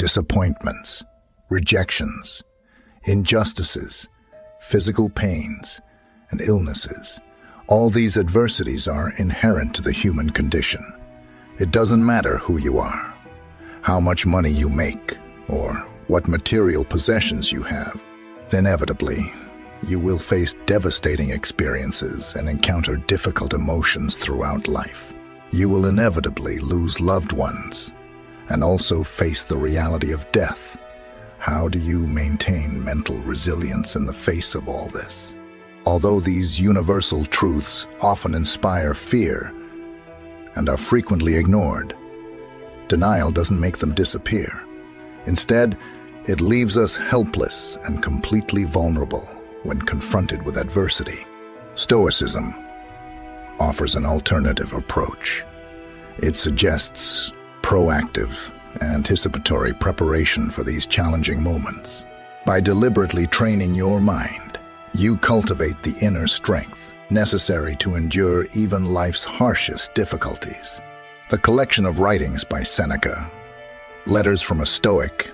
disappointments, rejections, injustices, physical pains, and illnesses. All these adversities are inherent to the human condition. It doesn't matter who you are, how much money you make, or what material possessions you have. Inevitably, you will face devastating experiences and encounter difficult emotions throughout life. You will inevitably lose loved ones and also face the reality of death. How do you maintain mental resilience in the face of all this? Although these universal truths often inspire fear and are frequently ignored, denial doesn't make them disappear. Instead, it leaves us helpless and completely vulnerable when confronted with adversity. Stoicism offers an alternative approach. It suggests proactive, anticipatory preparation for these challenging moments. By deliberately training your mind, you cultivate the inner strength necessary to endure even life's harshest difficulties. The collection of writings by Seneca, Letters from a Stoic,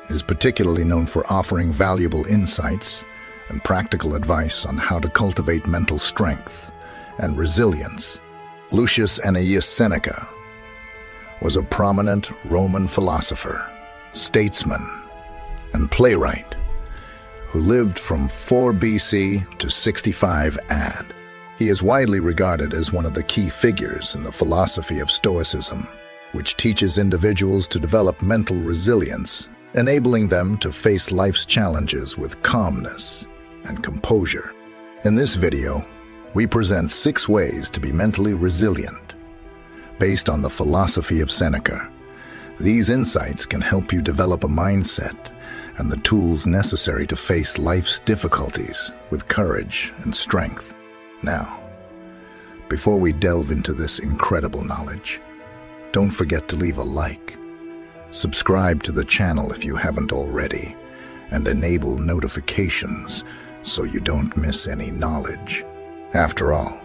is particularly known for offering valuable insights and practical advice on how to cultivate mental strength and resilience. Lucius Annaeus Seneca was a prominent Roman philosopher, statesman, and playwright who lived from 4 BC to 65 AD. He is widely regarded as one of the key figures in the philosophy of Stoicism, which teaches individuals to develop mental resilience, enabling them to face life's challenges with calmness and composure. In this video, we present 6 ways to be mentally resilient. Based on the philosophy of Seneca, these insights can help you develop a mindset and the tools necessary to face life's difficulties with courage and strength. Now, before we delve into this incredible knowledge, don't forget to leave a like, subscribe to the channel if you haven't already, and enable notifications so you don't miss any knowledge. After all,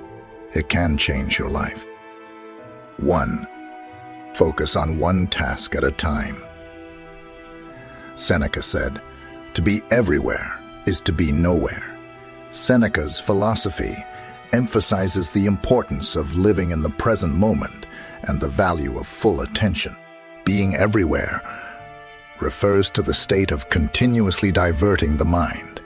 it can change your life. 1. Focus on one task at a time. Seneca said, "To be everywhere is to be nowhere." Seneca's philosophy emphasizes the importance of living in the present moment and the value of full attention. Being everywhere refers to the state of continuously diverting the mind,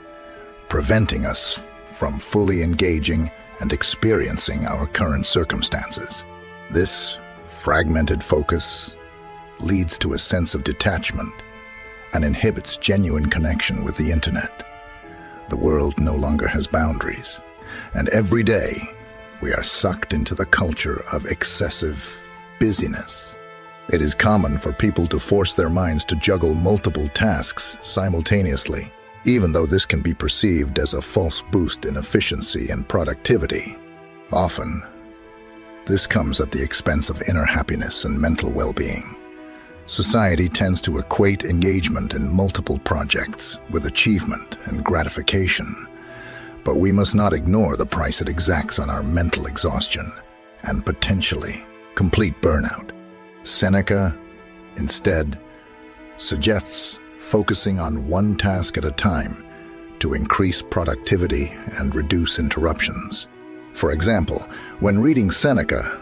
preventing us from fully engaging and experiencing our current circumstances. This fragmented focus leads to a sense of detachment and inhibits genuine connection with the internet. The world no longer has boundaries, and every day we are sucked into the culture of excessive busyness. It is common for people to force their minds to juggle multiple tasks simultaneously, even though this can be perceived as a false boost in efficiency and productivity. Often, this comes at the expense of inner happiness and mental well-being. Society tends to equate engagement in multiple projects with achievement and gratification, but we must not ignore the price it exacts on our mental exhaustion and potentially complete burnout. Seneca, instead, suggests focusing on one task at a time to increase productivity and reduce interruptions. For example, when reading Seneca,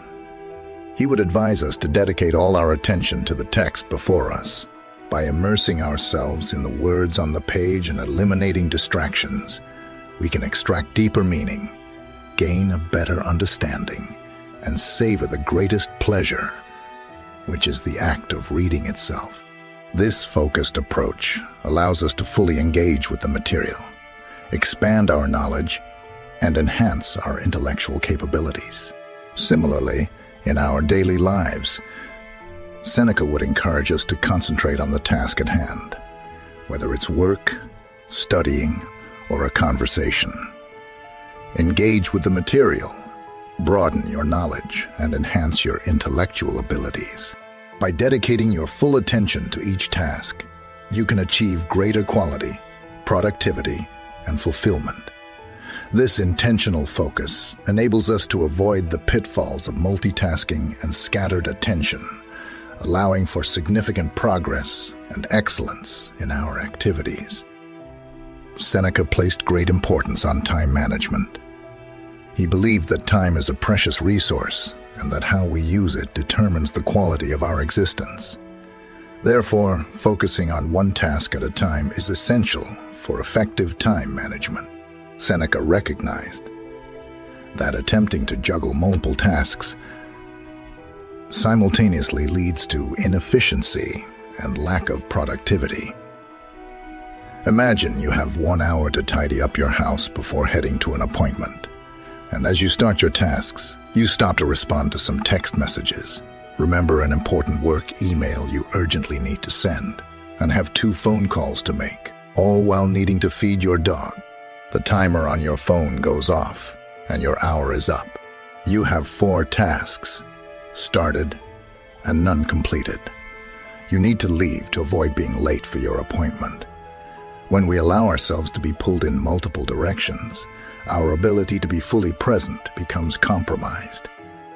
he would advise us to dedicate all our attention to the text before us. By immersing ourselves in the words on the page and eliminating distractions, we can extract deeper meaning, gain a better understanding, and savor the greatest pleasure, which is the act of reading itself. This focused approach allows us to fully engage with the material, expand our knowledge, and enhance our intellectual capabilities. Similarly, in our daily lives, Seneca would encourage us to concentrate on the task at hand, whether it's work, studying, or a conversation. Engage with the material, broaden your knowledge, and enhance your intellectual abilities. By dedicating your full attention to each task, you can achieve greater quality, productivity, and fulfillment. This intentional focus enables us to avoid the pitfalls of multitasking and scattered attention, allowing for significant progress and excellence in our activities. Seneca placed great importance on time management. He believed that time is a precious resource and that how we use it determines the quality of our existence. Therefore, focusing on one task at a time is essential for effective time management. Seneca recognized that attempting to juggle multiple tasks simultaneously leads to inefficiency and lack of productivity. Imagine you have 1 hour to tidy up your house before heading to an appointment. And as you start your tasks, you stop to respond to some text messages, remember an important work email you urgently need to send, and have 2 phone calls to make, all while needing to feed your dog. The timer on your phone goes off, and your hour is up. You have 4 tasks started and none completed. You need to leave to avoid being late for your appointment. When we allow ourselves to be pulled in multiple directions, our ability to be fully present becomes compromised.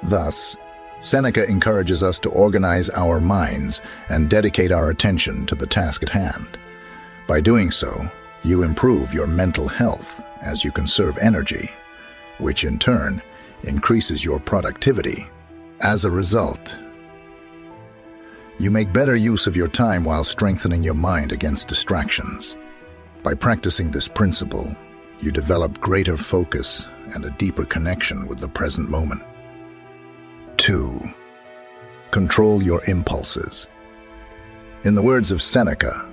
Thus, Seneca encourages us to organize our minds and dedicate our attention to the task at hand. By doing so, you improve your mental health as you conserve energy, which in turn increases your productivity. As a result, you make better use of your time while strengthening your mind against distractions. By practicing this principle, you develop greater focus and a deeper connection with the present moment. 2. Control your impulses. In the words of Seneca,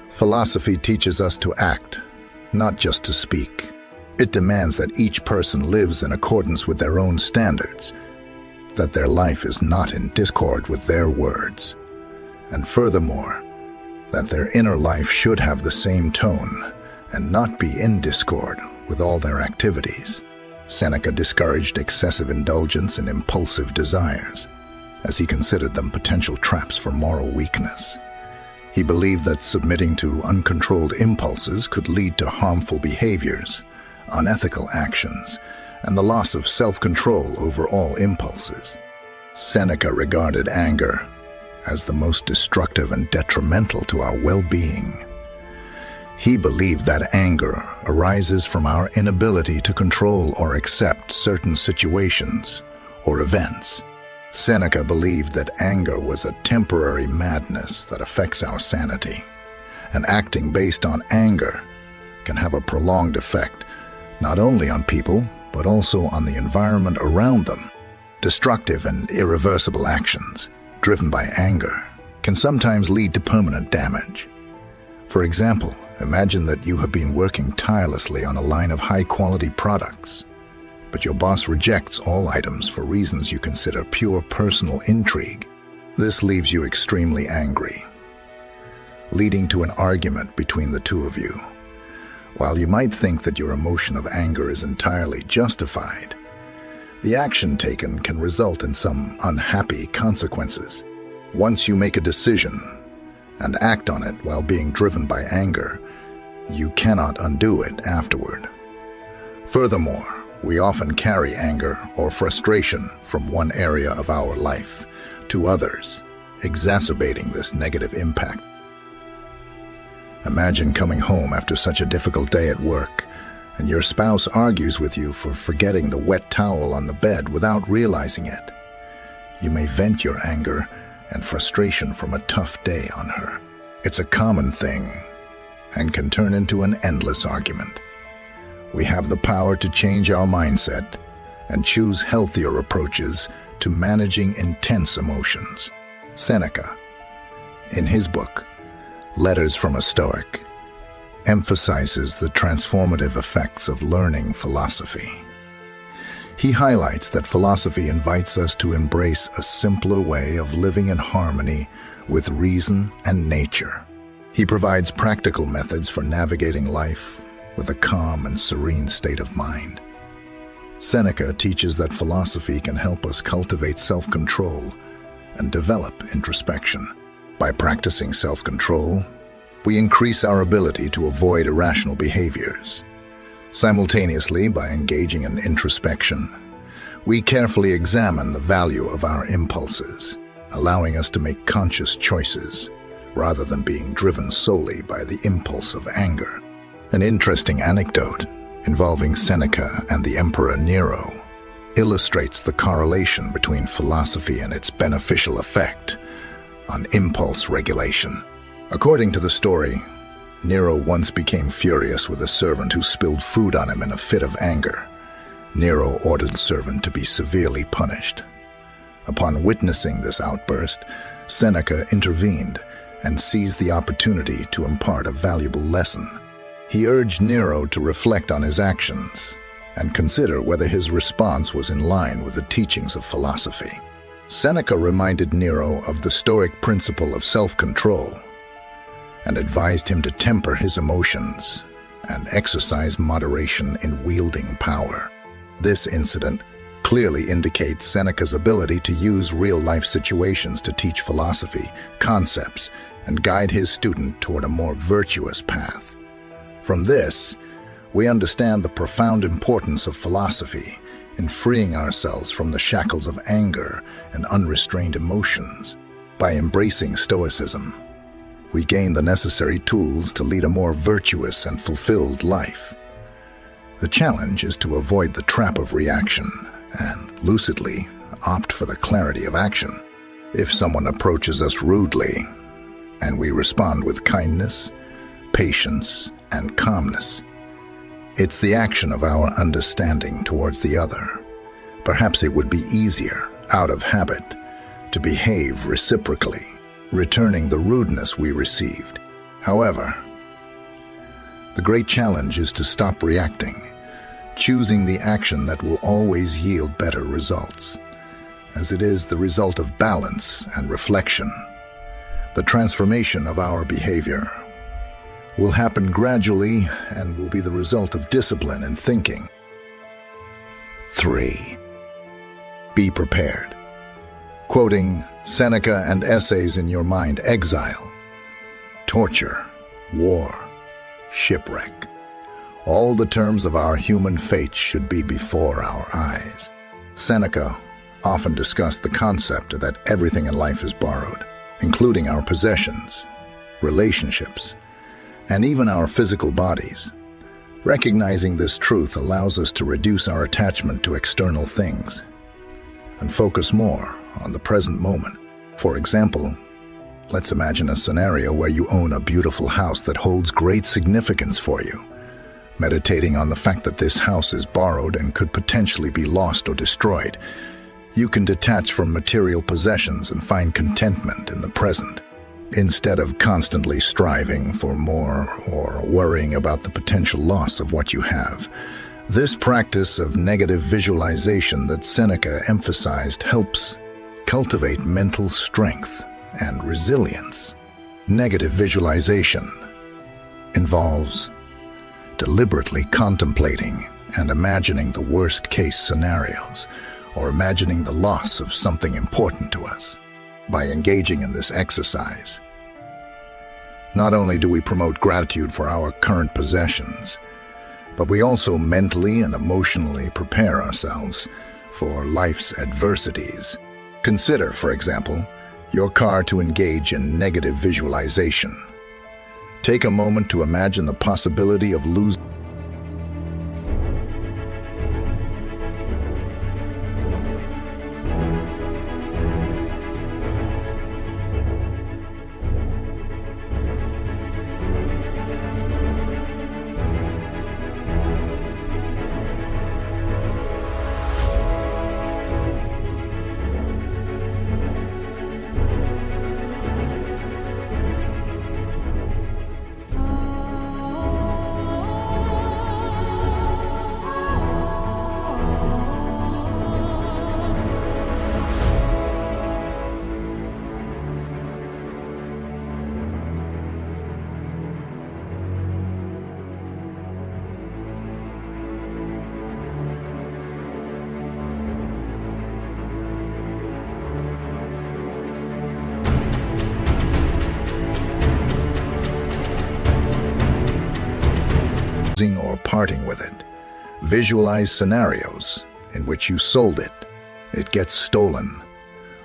philosophy teaches us to act, not just to speak. It demands that each person lives in accordance with their own standards, that their life is not in discord with their words, and furthermore, that their inner life should have the same tone and not be in discord with all their activities. Seneca discouraged excessive indulgence in impulsive desires, as he considered them potential traps for moral weakness. He believed that submitting to uncontrolled impulses could lead to harmful behaviors, unethical actions, and the loss of self-control over all impulses. Seneca regarded anger as the most destructive and detrimental to our well-being. He believed that anger arises from our inability to control or accept certain situations or events. Seneca believed that anger was a temporary madness that affects our sanity, and acting based on anger can have a prolonged effect not only on people but also on the environment around them. Destructive and irreversible actions driven by anger can sometimes lead to permanent damage. For example, imagine that you have been working tirelessly on a line of high-quality products, but your boss rejects all items for reasons you consider pure personal intrigue. This leaves you extremely angry, leading to an argument between the two of you. While you might think that your emotion of anger is entirely justified, the action taken can result in some unhappy consequences. Once you make a decision and act on it while being driven by anger, you cannot undo it afterward. Furthermore, we often carry anger or frustration from one area of our life to others, exacerbating this negative impact. Imagine coming home after such a difficult day at work, and your spouse argues with you for forgetting the wet towel on the bed without realizing it. You may vent your anger and frustration from a tough day on her. It's a common thing and can turn into an endless argument. We have the power to change our mindset and choose healthier approaches to managing intense emotions. Seneca, in his book, Letters from a Stoic, emphasizes the transformative effects of learning philosophy. He highlights that philosophy invites us to embrace a simpler way of living in harmony with reason and nature. He provides practical methods for navigating life with a calm and serene state of mind. Seneca teaches that philosophy can help us cultivate self-control and develop introspection. By practicing self-control, we increase our ability to avoid irrational behaviors. Simultaneously, by engaging in introspection, we carefully examine the value of our impulses, allowing us to make conscious choices rather than being driven solely by the impulse of anger. An interesting anecdote involving Seneca and the Emperor Nero illustrates the correlation between philosophy and its beneficial effect on impulse regulation. According to the story, Nero once became furious with a servant who spilled food on him in a fit of anger. Nero ordered the servant to be severely punished. Upon witnessing this outburst, Seneca intervened and seized the opportunity to impart a valuable lesson. He urged Nero to reflect on his actions and consider whether his response was in line with the teachings of philosophy. Seneca reminded Nero of the Stoic principle of self-control and advised him to temper his emotions and exercise moderation in wielding power. This incident clearly indicates Seneca's ability to use real-life situations to teach philosophy, concepts, and guide his student toward a more virtuous path. From this, we understand the profound importance of philosophy in freeing ourselves from the shackles of anger and unrestrained emotions. By embracing Stoicism, we gain the necessary tools to lead a more virtuous and fulfilled life. The challenge is to avoid the trap of reaction and lucidly opt for the clarity of action. If someone approaches us rudely and we respond with kindness, patience, and calmness, it's the action of our understanding towards the other. Perhaps it would be easier, out of habit, to behave reciprocally, returning the rudeness we received. However, the great challenge is to stop reacting, choosing the action that will always yield better results, as it is the result of balance and reflection. The transformation of our behavior will happen gradually and will be the result of discipline and thinking. 3. Be prepared. Quoting Seneca and essays in your mind: exile, torture, war, shipwreck. All the terms of our human fate should be before our eyes. Seneca often discussed the concept that everything in life is borrowed, including our possessions, relationships, and even our physical bodies. Recognizing this truth allows us to reduce our attachment to external things and focus more on the present moment. For example, let's imagine a scenario where you own a beautiful house that holds great significance for you. Meditating on the fact that this house is borrowed and could potentially be lost or destroyed, you can detach from material possessions and find contentment in the present, instead of constantly striving for more or worrying about the potential loss of what you have. This practice of negative visualization that Seneca emphasized helps cultivate mental strength and resilience. Negative visualization involves deliberately contemplating and imagining the worst-case scenarios, or imagining the loss of something important to us. By engaging in this exercise, not only do we promote gratitude for our current possessions, but we also mentally and emotionally prepare ourselves for life's adversities. Consider, for example, your car to engage in negative visualization. Take a moment to imagine the possibility of losing or parting with it. Visualize scenarios in which you sold it, it gets stolen,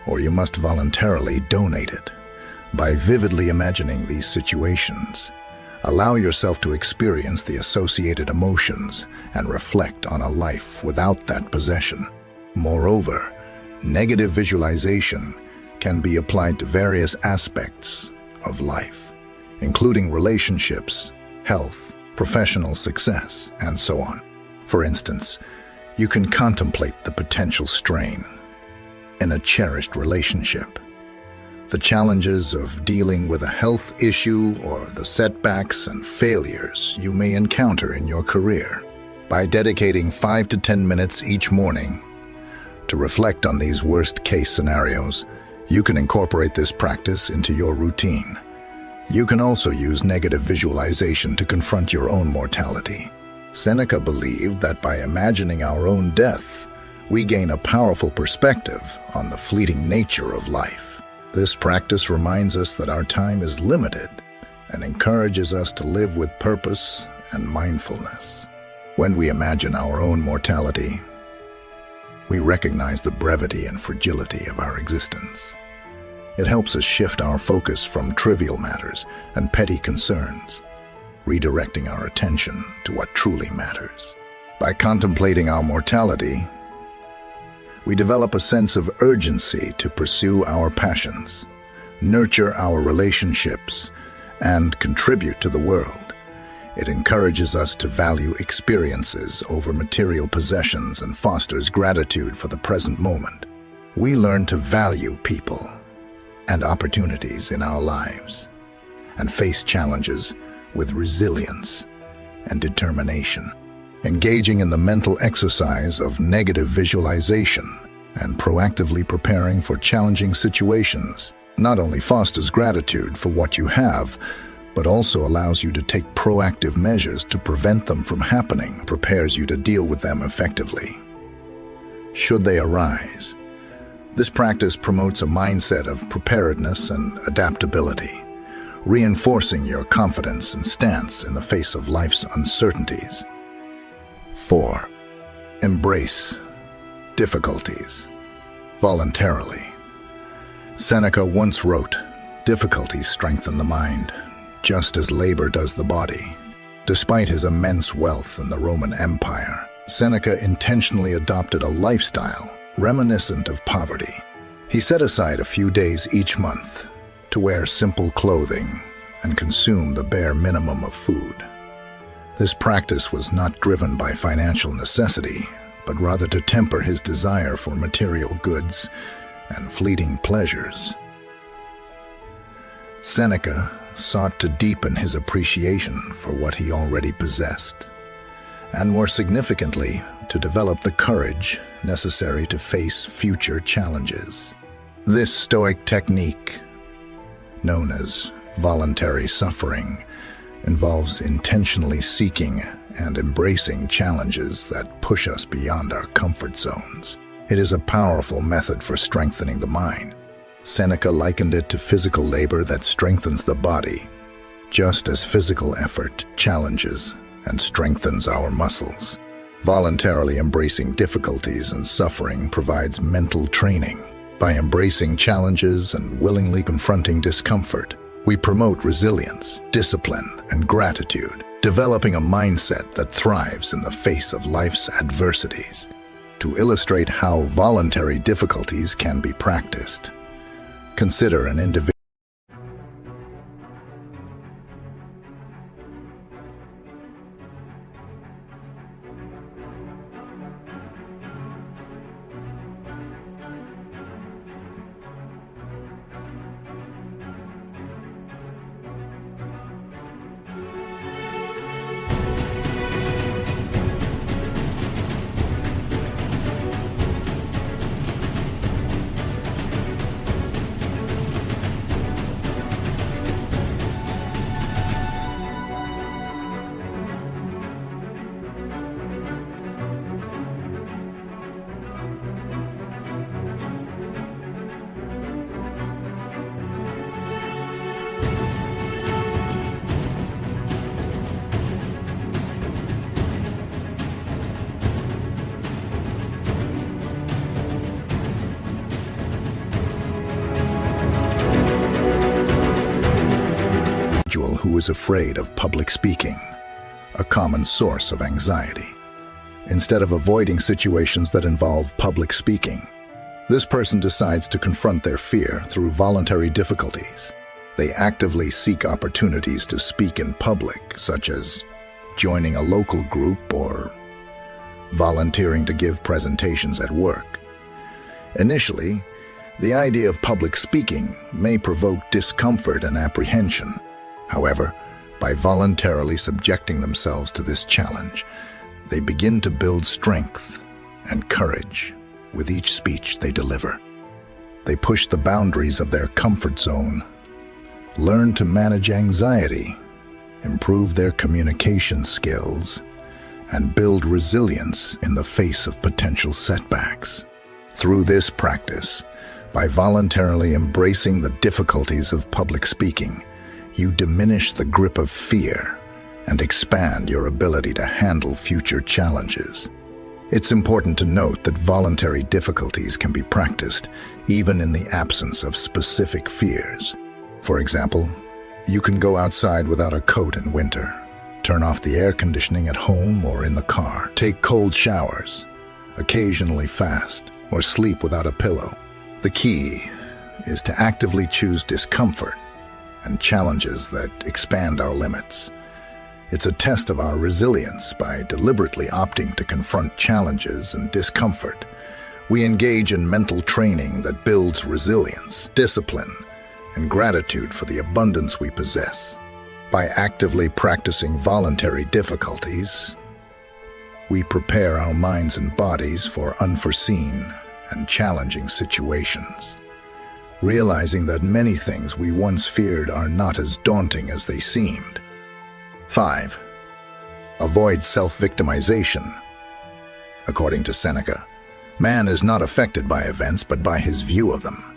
or you must voluntarily donate it. By vividly imagining these situations, allow yourself to experience the associated emotions and reflect on a life without that possession. Moreover, negative visualization can be applied to various aspects of life, including relationships, health, professional success, and so on. For instance, you can contemplate the potential strain in a cherished relationship, the challenges of dealing with a health issue, or the setbacks and failures you may encounter in your career. By dedicating 5 to 10 minutes each morning to reflect on these worst-case scenarios, you can incorporate this practice into your routine. You can also use negative visualization to confront your own mortality. Seneca believed that by imagining our own death, we gain a powerful perspective on the fleeting nature of life. This practice reminds us that our time is limited and encourages us to live with purpose and mindfulness. When we imagine our own mortality, we recognize the brevity and fragility of our existence. It helps us shift our focus from trivial matters and petty concerns, redirecting our attention to what truly matters. By contemplating our mortality, we develop a sense of urgency to pursue our passions, nurture our relationships, and contribute to the world. It encourages us to value experiences over material possessions and fosters gratitude for the present moment. We learn to value people and opportunities in our lives and face challenges with resilience and determination. Engaging in the mental exercise of negative visualization and proactively preparing for challenging situations not only fosters gratitude for what you have, but also allows you to take proactive measures to prevent them from happening, prepares you to deal with them effectively should they arise. This practice promotes a mindset of preparedness and adaptability, reinforcing your confidence and stance in the face of life's uncertainties. 4. Embrace difficulties voluntarily. Seneca once wrote, "Difficulties strengthen the mind, just as labor does the body." Despite his immense wealth in the Roman Empire, Seneca intentionally adopted a lifestyle reminiscent of poverty. He set aside a few days each month to wear simple clothing and consume the bare minimum of food. This practice was not driven by financial necessity, but rather to temper his desire for material goods and fleeting pleasures. Seneca sought to deepen his appreciation for what he already possessed, and more significantly, to develop the courage necessary to face future challenges. This Stoic technique, known as voluntary suffering, involves intentionally seeking and embracing challenges that push us beyond our comfort zones. It is a powerful method for strengthening the mind. Seneca likened it to physical labor that strengthens the body, just as physical effort challenges and strengthens our muscles. Voluntarily embracing difficulties and suffering provides mental training. By embracing challenges and willingly confronting discomfort, we promote resilience, discipline, and gratitude, developing a mindset that thrives in the face of life's adversities. To illustrate how voluntary difficulties can be practiced, consider an individual who is afraid of public speaking, a common source of anxiety. Instead of avoiding situations that involve public speaking, this person decides to confront their fear through voluntary difficulties. They actively seek opportunities to speak in public, such as joining a local group or volunteering to give presentations at work. Initially, the idea of public speaking may provoke discomfort and apprehension. However, by voluntarily subjecting themselves to this challenge, they begin to build strength and courage with each speech they deliver. They push the boundaries of their comfort zone, learn to manage anxiety, improve their communication skills, and build resilience in the face of potential setbacks. Through this practice, by voluntarily embracing the difficulties of public speaking, you diminish the grip of fear and expand your ability to handle future challenges. It's important to note that voluntary difficulties can be practiced even in the absence of specific fears. For example, you can go outside without a coat in winter, turn off the air conditioning at home or in the car, take cold showers, occasionally fast, or sleep without a pillow. The key is to actively choose discomfort and challenges that expand our limits. It's a test of our resilience. By deliberately opting to confront challenges and discomfort, we engage in mental training that builds resilience, discipline, and gratitude for the abundance we possess. By actively practicing voluntary difficulties, we prepare our minds and bodies for unforeseen and challenging situations, realizing that many things we once feared are not as daunting as they seemed. 5. Avoid self-victimization. According to Seneca, man is not affected by events but by his view of them.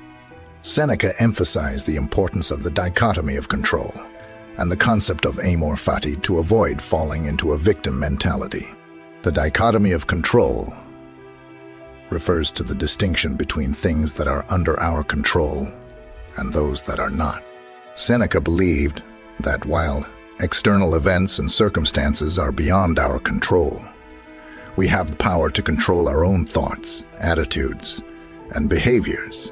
Seneca emphasized the importance of the dichotomy of control and the concept of amor fati to avoid falling into a victim mentality. The dichotomy of control refers to the distinction between things that are under our control and those that are not. Seneca believed that while external events and circumstances are beyond our control, we have the power to control our own thoughts, attitudes, and behaviors.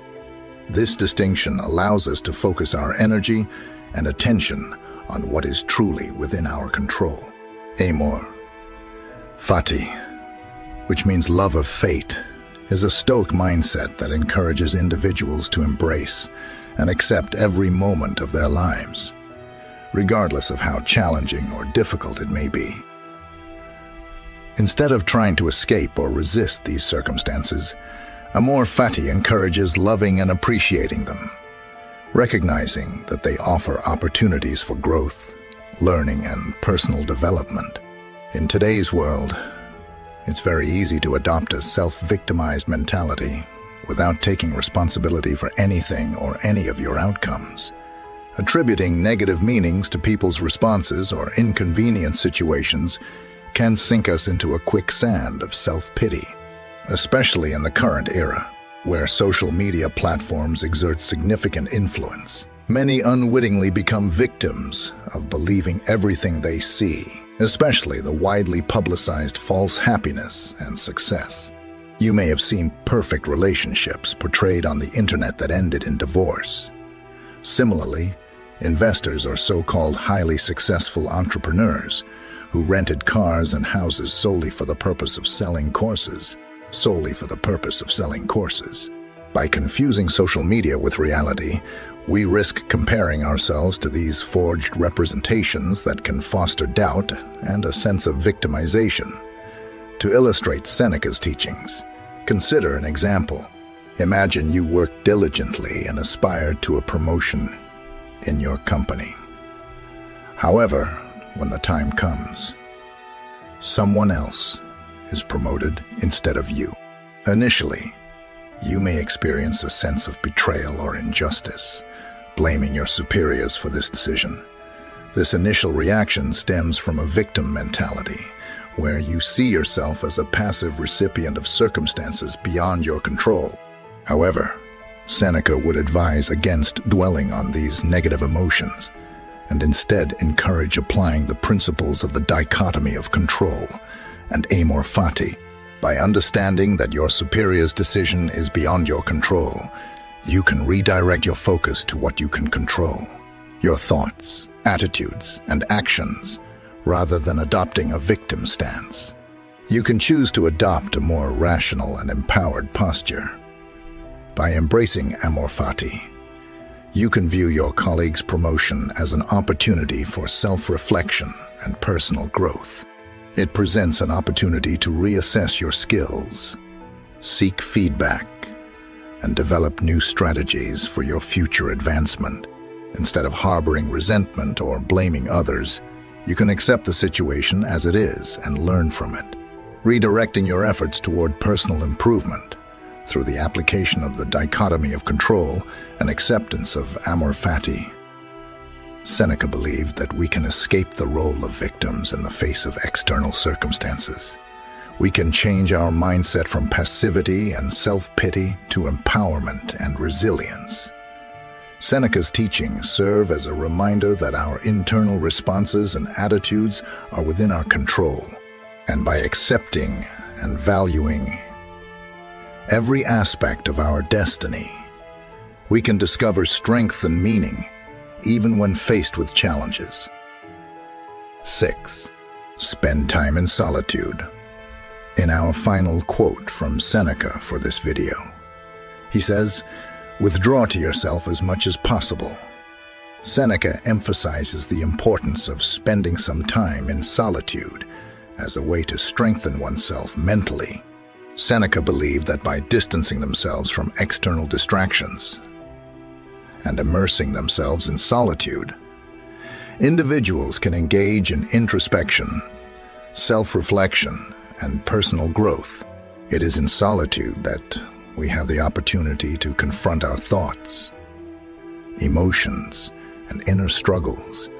This distinction allows us to focus our energy and attention on what is truly within our control. Amor fati, which means love of fate, is a Stoic mindset that encourages individuals to embrace and accept every moment of their lives, regardless of how challenging or difficult it may be. Instead of trying to escape or resist these circumstances, amor fati encourages loving and appreciating them, recognizing that they offer opportunities for growth, learning, and personal development. In today's world, it's very easy to adopt a self-victimized mentality without taking responsibility for anything or any of your outcomes. Attributing negative meanings to people's responses or inconvenient situations can sink us into a quicksand of self-pity, especially in the current era, where social media platforms exert significant influence. Many unwittingly become victims of believing everything they see, especially the widely publicized false happiness and success. You may have seen perfect relationships portrayed on the internet that ended in divorce. Similarly, investors or so-called highly successful entrepreneurs who rented cars and houses solely for the purpose of selling courses. By confusing social media with reality, we risk comparing ourselves to these forged representations that can foster doubt and a sense of victimization. To illustrate Seneca's teachings, consider an example. Imagine you worked diligently and aspired to a promotion in your company. However, when the time comes, someone else is promoted instead of you. Initially, you may experience a sense of betrayal or injustice, blaming your superiors for this decision. This initial reaction stems from a victim mentality, where you see yourself as a passive recipient of circumstances beyond your control. However, Seneca would advise against dwelling on these negative emotions. and instead encourage applying the principles of the dichotomy of control and amor fati. By understanding that your superior's decision is beyond your control, you can redirect your focus to what you can control, your thoughts, attitudes, and actions, rather than adopting a victim stance. You can choose to adopt a more rational and empowered posture. By embracing amor fati, you can view your colleague's promotion as an opportunity for self-reflection and personal growth. It presents an opportunity to reassess your skills, seek feedback, and develop new strategies for your future advancement. Instead of harboring resentment or blaming others, you can accept the situation as it is and learn from it, redirecting your efforts toward personal improvement through the application of the dichotomy of control and acceptance of amor fati. Seneca believed that we can escape the role of victims in the face of external circumstances. We can change our mindset from passivity and self-pity to empowerment and resilience. Seneca's teachings serve as a reminder that our internal responses and attitudes are within our control, and by accepting and valuing every aspect of our destiny, we can discover strength and meaning even when faced with challenges. 6. Spend time in solitude. In our final quote from Seneca for this video, he says, "Withdraw to yourself as much as possible." Seneca emphasizes the importance of spending some time in solitude as a way to strengthen oneself mentally. Seneca believed that by distancing themselves from external distractions and immersing themselves in solitude, individuals can engage in introspection, self-reflection, and personal growth. It is in solitude that we have the opportunity to confront our thoughts, emotions, and inner struggles,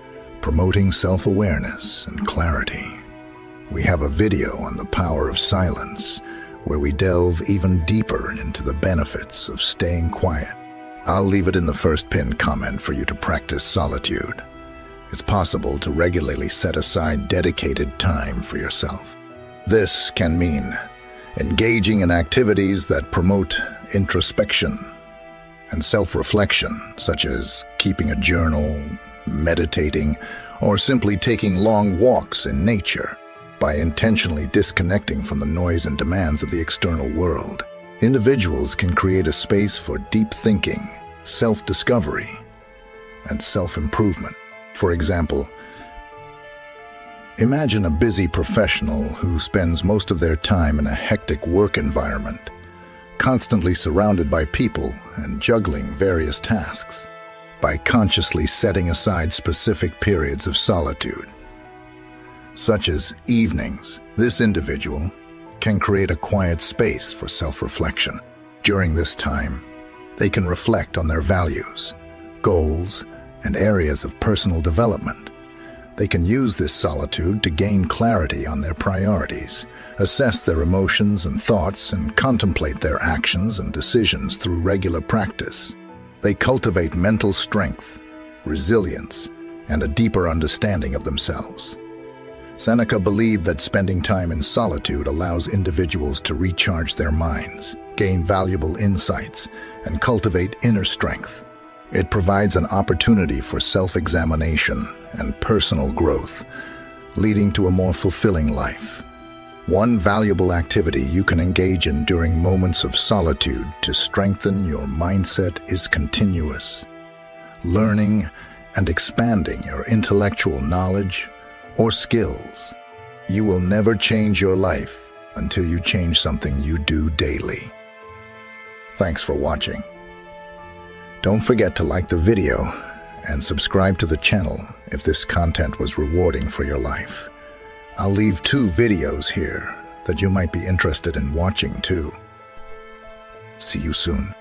promoting self-awareness and clarity. We have a video on the power of silence, where we delve even deeper into the benefits of staying quiet. I'll leave it in the first pinned comment for you to practice solitude. It's possible to regularly set aside dedicated time for yourself. This can mean engaging in activities that promote introspection and self-reflection, such as keeping a journal, meditating, or simply taking long walks in nature. By intentionally disconnecting from the noise and demands of the external world, individuals can create a space for deep thinking, self-discovery, and self-improvement. For example, imagine a busy professional who spends most of their time in a hectic work environment, constantly surrounded by people and juggling various tasks. By consciously setting aside specific periods of solitude, such as evenings, this individual can create a quiet space for self-reflection. During this time, they can reflect on their values, goals, and areas of personal development. They can use this solitude to gain clarity on their priorities, assess their emotions and thoughts, and contemplate their actions and decisions through regular practice. They cultivate mental strength, resilience, and a deeper understanding of themselves. Seneca believed that spending time in solitude allows individuals to recharge their minds, gain valuable insights, and cultivate inner strength. It provides an opportunity for self-examination and personal growth, leading to a more fulfilling life. One valuable activity you can engage in during moments of solitude to strengthen your mindset is continuous learning and expanding your intellectual knowledge or skills. You will never change your life until you change something you do daily. Thanks for watching. Don't forget to like the video and subscribe to the channel if this content was rewarding for your life. I'll leave 2 videos here that you might be interested in watching too. See you soon.